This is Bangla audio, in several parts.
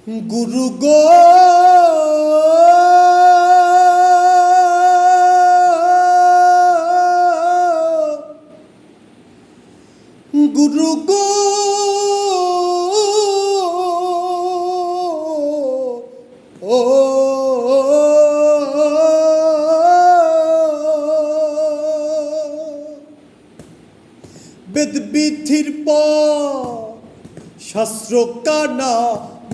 গুরু গো গুরু গো ও বেদ বিধির পর শাস্ত্র কানা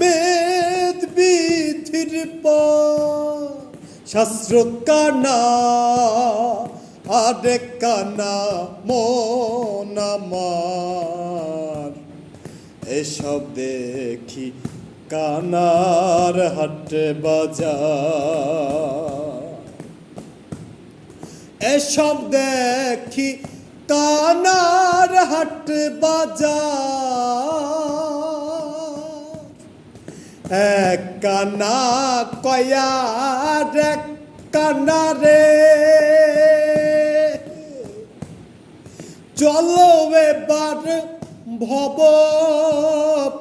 বেদ বিধির পর শাস্ত্র কানা আরে কানা মন আমার এসব দেখি কানার হাট বাজার এসব দেখি কানার হাট বাজার এক কানা কয়ার এক কানা রে চলো এবার ভব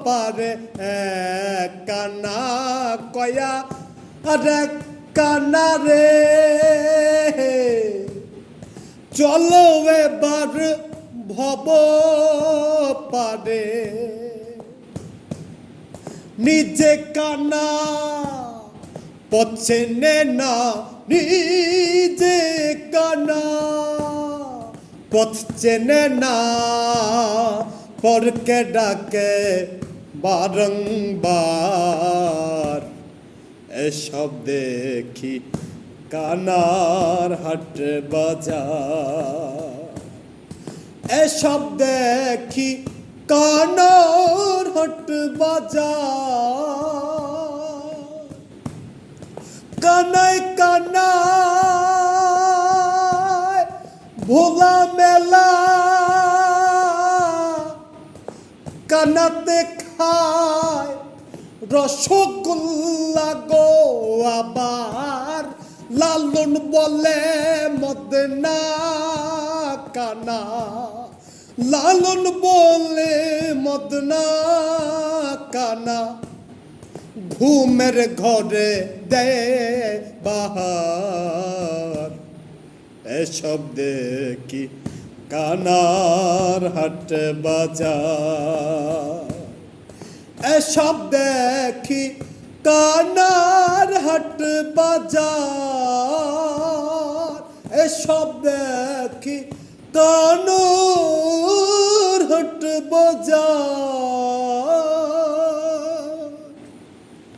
পারে এক কানা কয়া আর এক কানা রে চলো এবার ভব পারে নিজে কানা পচেনে না নিজে কানা পথ চেনে না পরকে ডাকে বারংবার এসব দেখি কানার হাট বাজার এসব দেখি কানার হাট বাজার কানায় কানায় ভোলা মেলা কানাতে খায় রসগোল্লা গো আবার লালন বলে মদ না কানা লালন বলে মদ না কানা ঘুমের ঘরে দে বাহার এসব দেখি কানার হাট বাজার এসব দেখি কানার হাট বাজার এসব দেখি কানার হাট বাজার।